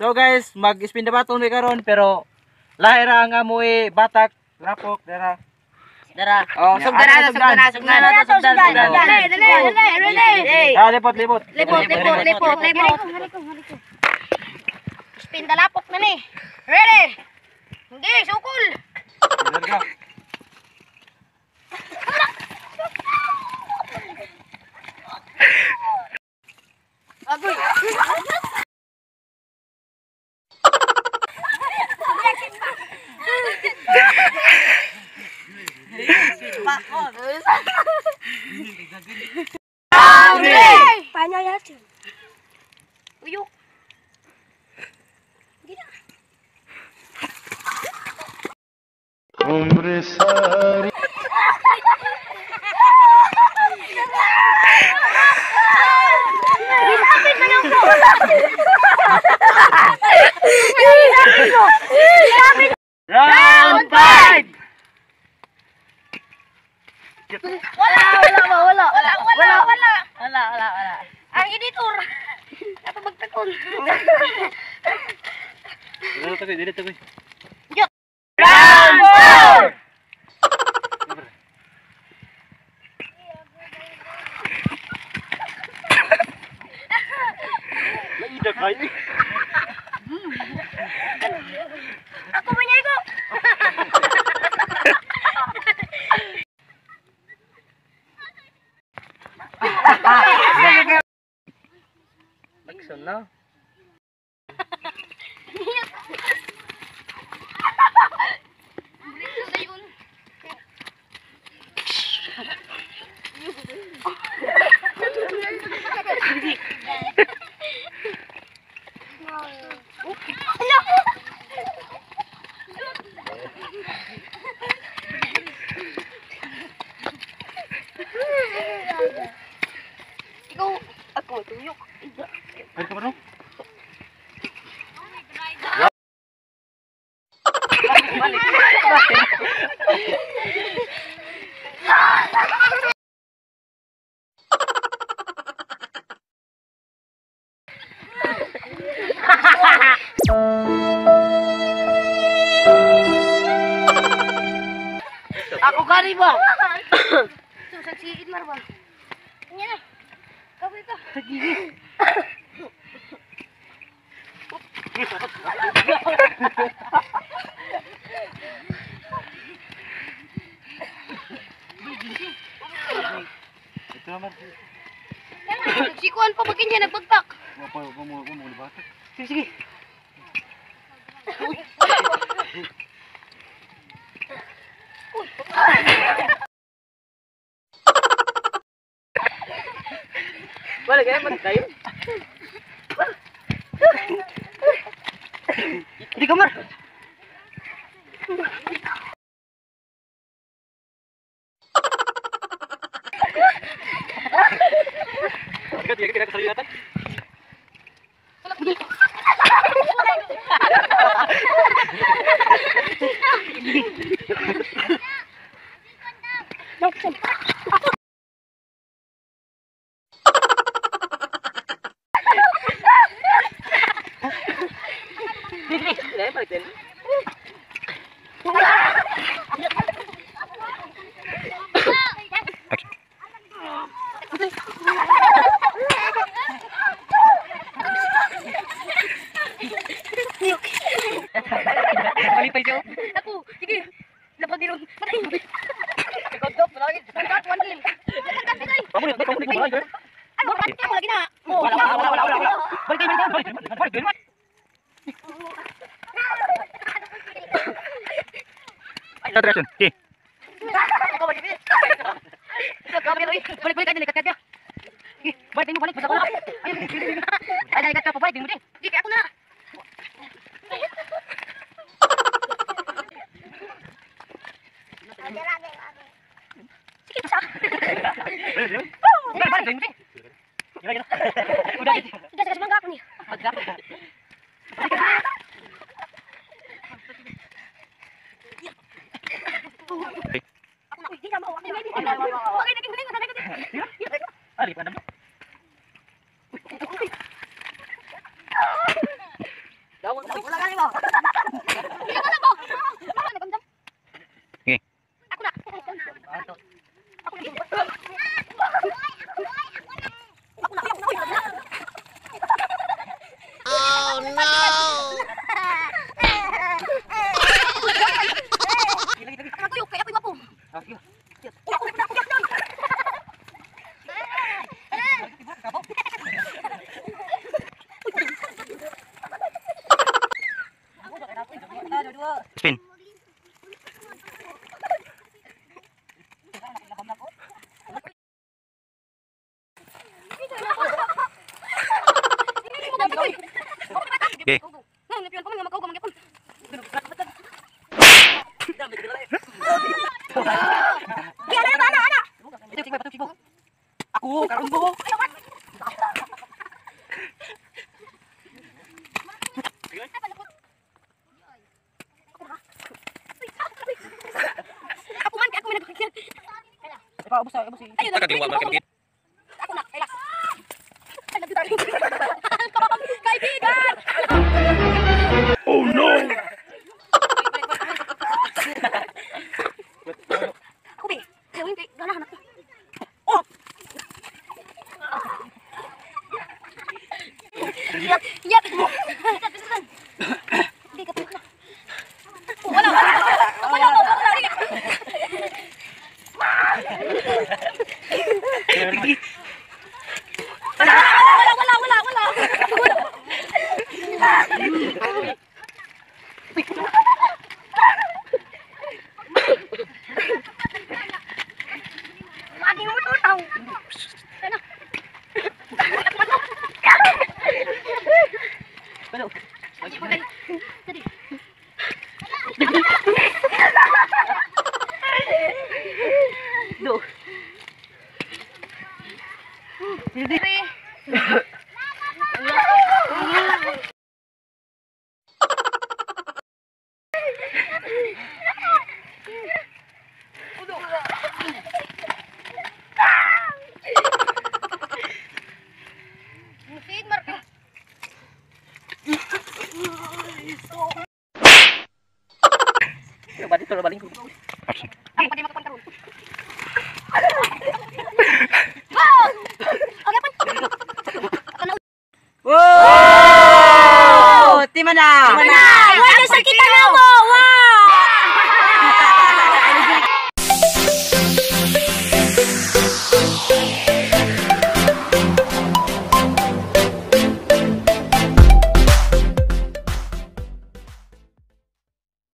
So guys, mag-spin the baton mi karon pero lahi ra nga mo batak, lapok dara. Dara. Oh, Sugdan. Dali. Ah, lipot. Lipot. Spin dalapok na ni. Ready? Hindi, sukol. Agoy. Paano yasin? Uyuk. Gila. Umre sari Round 5. Wala. Ang editor. Apa magtakon? Dili tagoy. Round 4. Laida kayo. Ako punya ko. Lakson na. Ikaw, ako tuyok. Pwede ka ba no? Ako kari ba? Saksiin mar ba? Nya na. Kabay ka. Ito naman. Sikuan pa bagin niya nagbagtak. Wapa mo batak. Sige. Wala kaya man tayo. Di kamar. Kita kesalihatan. Malipay siya. Ako, sige. Dapat din ron. Patay mo. Godok, malaki. Dapat one game. Kamu ni balay. Ano, patay mo lagi na. Wala. Balik. Ay, direction. Okay. Balik aja nih kakak ya. Balik basa ko. Ay, kakak pa balik din mo din. Sige, ako na. Sige, basa. Balik din mo din. Udah kasih mangga aku nih. Mangga. Aku nak dia mau. Pakai daging bening ada daging. Ari pa naman. Okay. Nah, napion ko man nga makaw gyapon. Ana. Ito tigba. Ako, karon mo. Ako man nagkakil. Ipaubos sa. Ayun. Taka diwa man kay Ako na, kaya. Kaibigan! Oh no. Kubi, gawin kay ganahan ako. Yap. Hindi ka pala. Wala. Lagi mo to tao. Balik to balik. Ako pati makapantaron. Okay pa. Wow! Tima na. Wala sakit na.